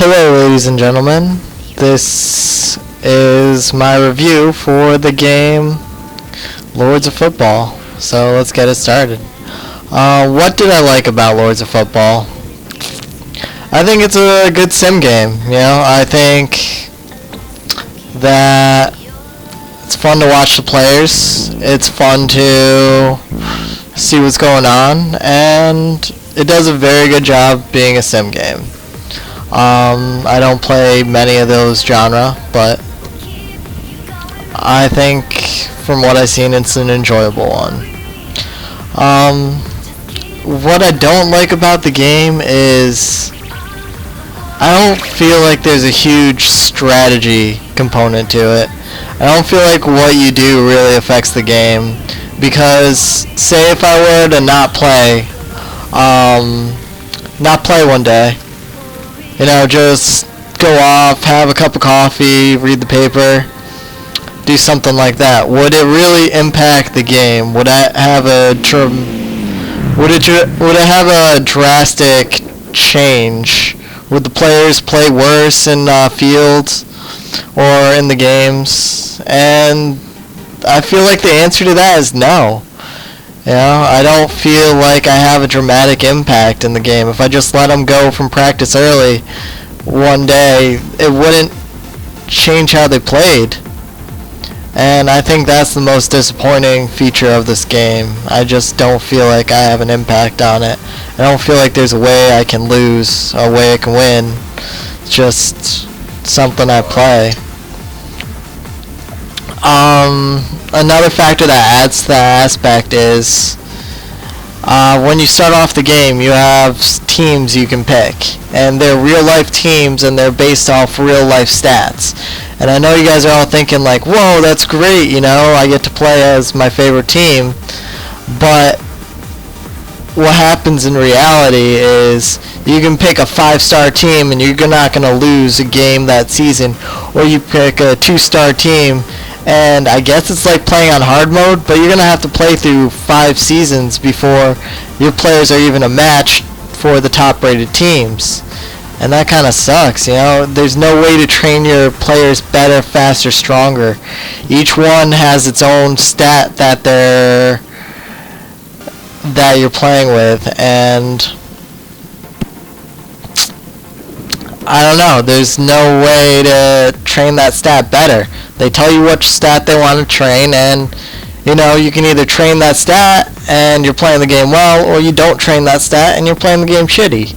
Hello, ladies and gentlemen. This is my review for the game Lords of Football. So let's get it started. What did I like about Lords of Football? I think it's a good sim game. I think that it's fun to watch the players. It's fun to see what's going on, and it does a very good job being a sim game. I don't play many of those genre, but I think from what I've seen, it's an enjoyable one. What I don't like about the game is I don't feel like there's a huge strategy component to it. I don't feel like what you do really affects the game, because say if I were to not play one day, just go off, have a cup of coffee, read the paper, do something like that, would it really impact the game? Would it have a drastic change? Would the players play worse in fields or in the games? And I feel like the answer to that is no. I don't feel like I have a dramatic impact in the game. If I just let them go from practice early one day, it wouldn't change how they played. And I think that's the most disappointing feature of this game. I just don't feel like I have an impact on it. I don't feel like there's a way I can lose, a way I can win. It's just something I play. Another factor that adds to that aspect is when you start off the game, you have teams you can pick, and they're real life teams, and they're based off real life stats. And I know you guys are all thinking like, whoa, that's great, I get to play as my favorite team. But what happens in reality is you can pick a 5-star team and you're not going to lose a game that season, or you pick a 2-star team, and I guess it's like playing on hard mode, but you're going to have to play through 5 seasons before your players are even a match for the top rated teams. And that kind of sucks, There's no way to train your players better, faster, stronger. Each one has its own stat that you're playing with, and I don't know, there's no way to train that stat better. They tell you which stat they want to train, and you can either train that stat and you're playing the game well, or you don't train that stat and you're playing the game shitty.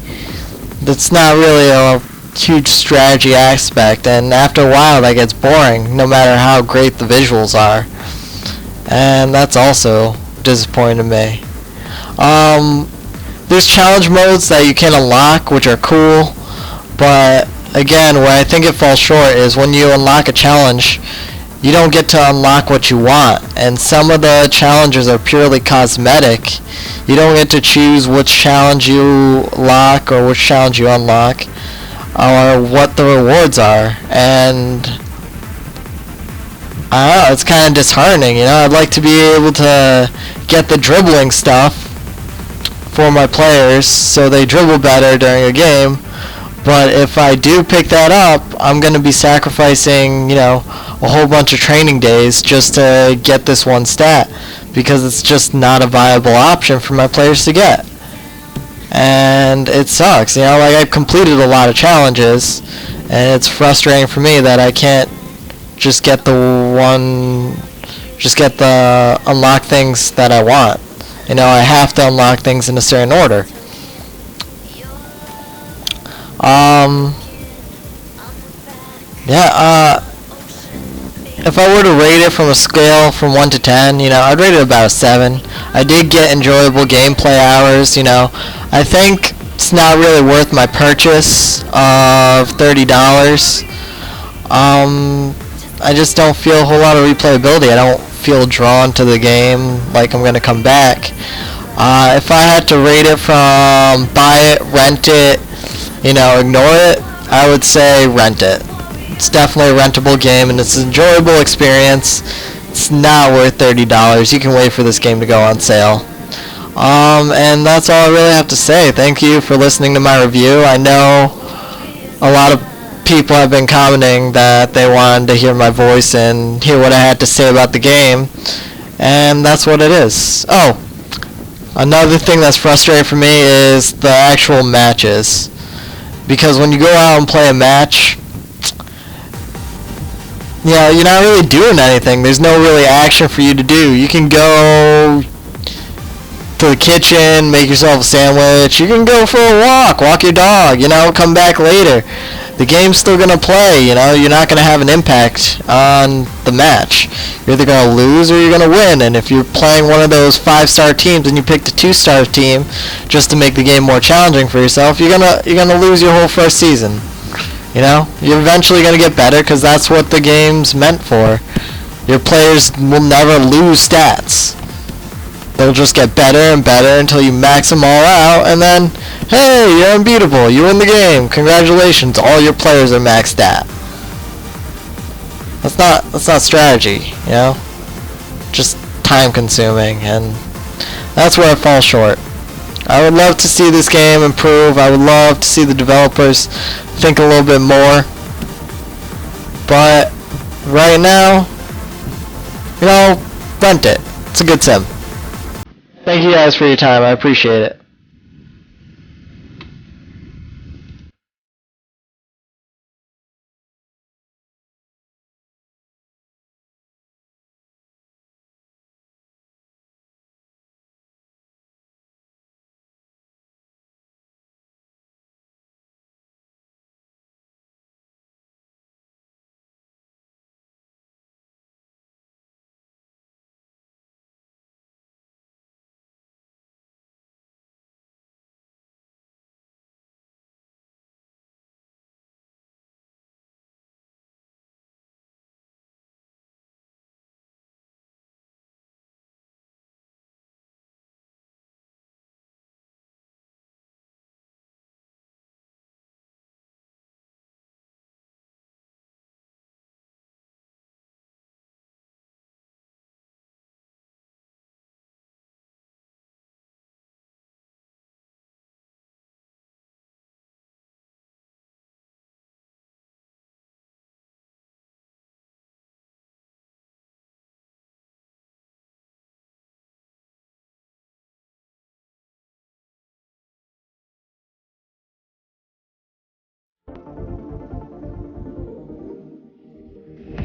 That's not really a huge strategy aspect, and after a while that gets boring, no matter how great the visuals are. And that's also disappointing to me. There's challenge modes that you can unlock, which are cool, but again, where I think it falls short is when you unlock a challenge, you don't get to unlock what you want, and some of the challenges are purely cosmetic. You don't get to choose which challenge you lock or which challenge you unlock, or what the rewards are, and I don't know, it's kind of disheartening, I'd like to be able to get the dribbling stuff for my players so they dribble better during a game, but if I do pick that up, I'm going to be sacrificing, a whole bunch of training days just to get this one stat, because it's just not a viable option for my players to get. And it sucks, I've completed a lot of challenges, and it's frustrating for me that I can't just get the unlock things that I want. I have to unlock things in a certain order. If I were to rate it from a scale from 1 to 10, I'd rate it about a 7. I did get enjoyable gameplay hours, I think it's not really worth my purchase of $30. I just don't feel a whole lot of replayability. I don't feel drawn to the game like I'm going to come back. If I had to rate it from buy it, rent it, ignore it, I would say rent it. It's definitely a rentable game, and it's an enjoyable experience. It's not worth $30. You can wait for this game to go on sale. And that's all I really have to say. Thank you for listening to my review. I know A lot of people have been commenting that they wanted to hear my voice and hear what I had to say about the game, and that's what it is. Oh, another thing that's frustrating for me is the actual matches. Because when you go out and play a match, you're not really doing anything. There's no really action for you to do. You can go to the kitchen, make yourself a sandwich. You can go for a walk your dog, come back later. The game's still going to play, you're not going to have an impact on the match. You're either going to lose or you're going to win, and if you're playing one of those 5-star teams and you picked a 2-star team just to make the game more challenging for yourself, you're going to lose your whole first season. You're eventually going to get better because that's what the game's meant for. Your players will never lose stats. They'll just get better and better until you max them all out, and then, hey, you're unbeatable. You win the game. Congratulations. All your players are maxed out. That's not strategy, Just time consuming, and that's where it falls short. I would love to see this game improve. I would love to see the developers think a little bit more. But right now, rent it. It's a good sim. Thank you guys for your time. I appreciate it.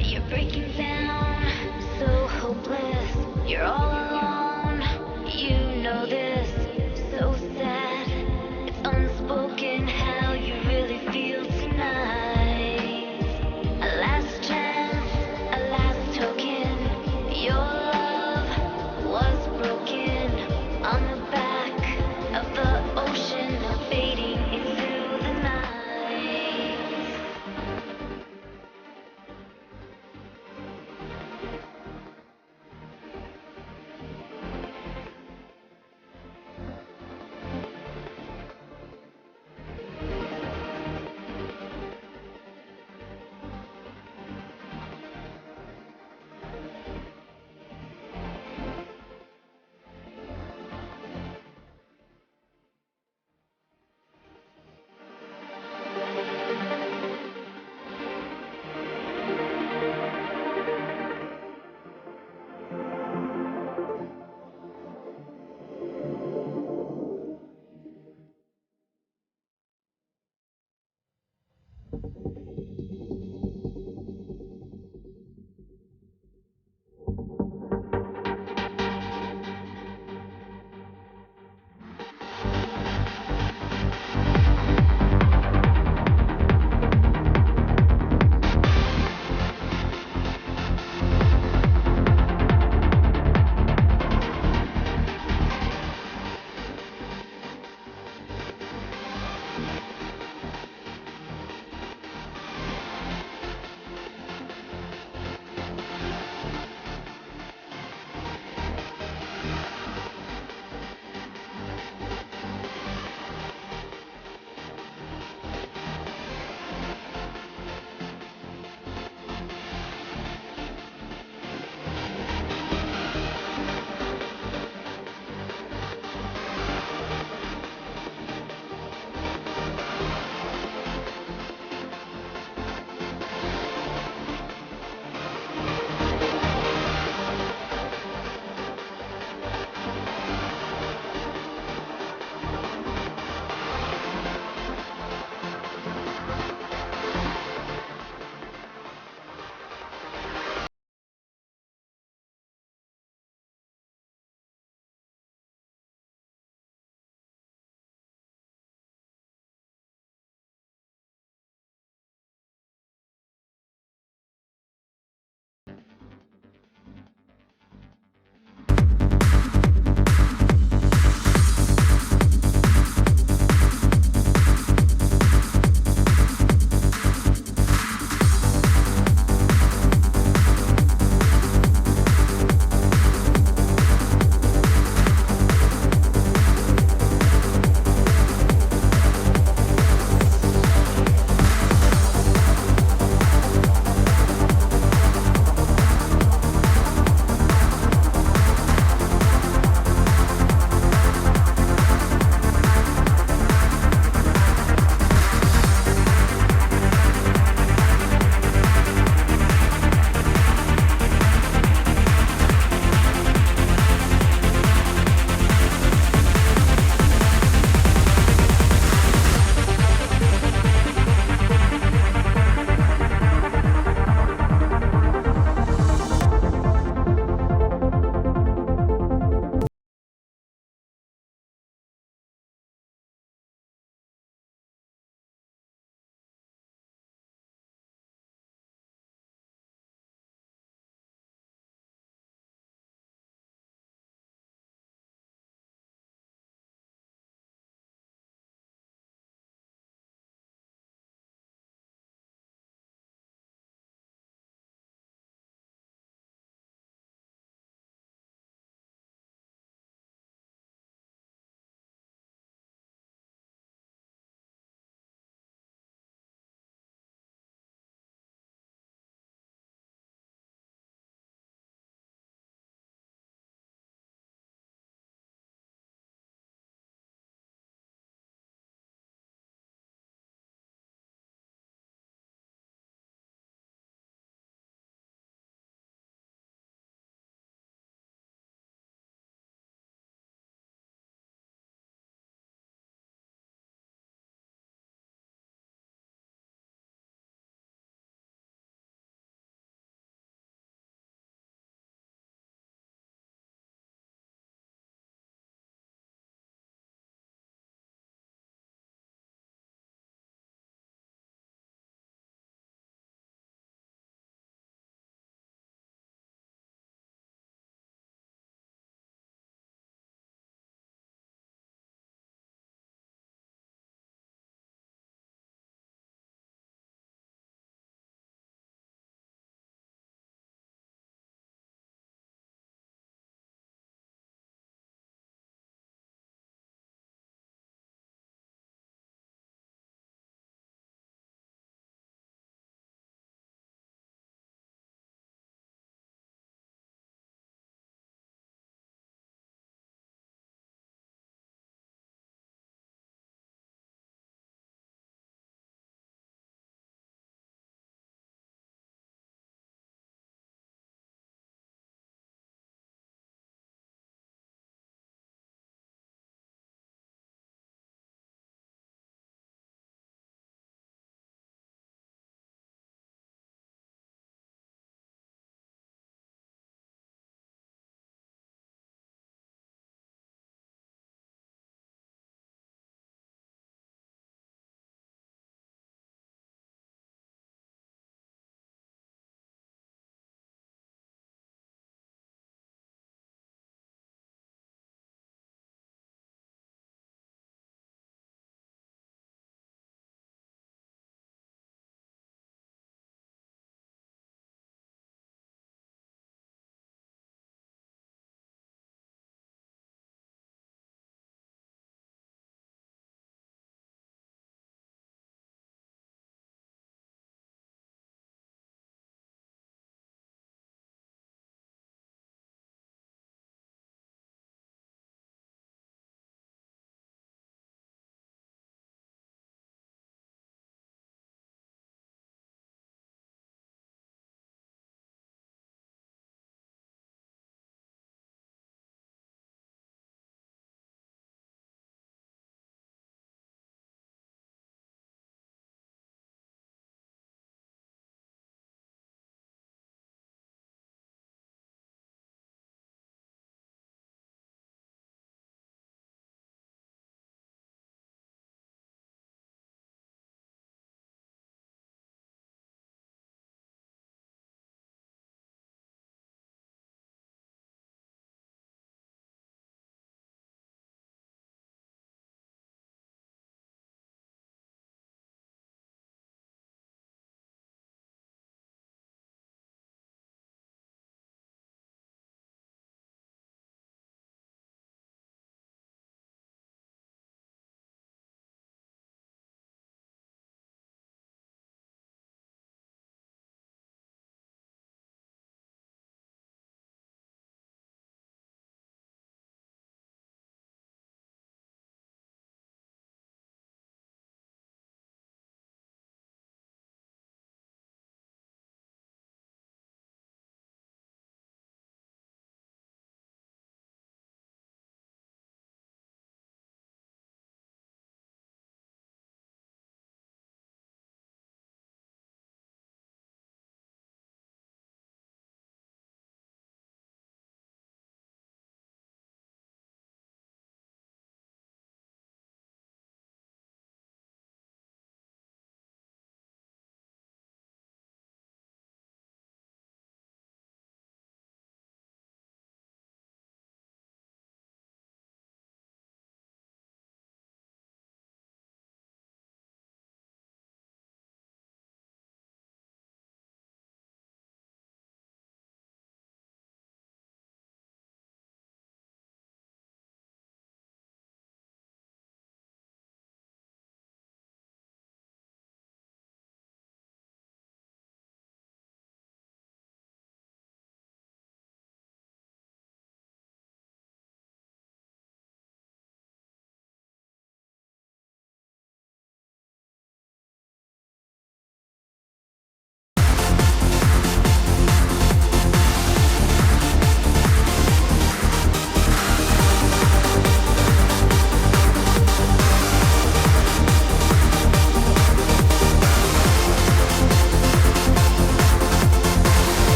You're breaking down, so hopeless. You're all alone, you know this. So sad, it's unspoken how you really feel tonight. A last chance, a last token. Your love was broken on the back of the ocean, fading into the night.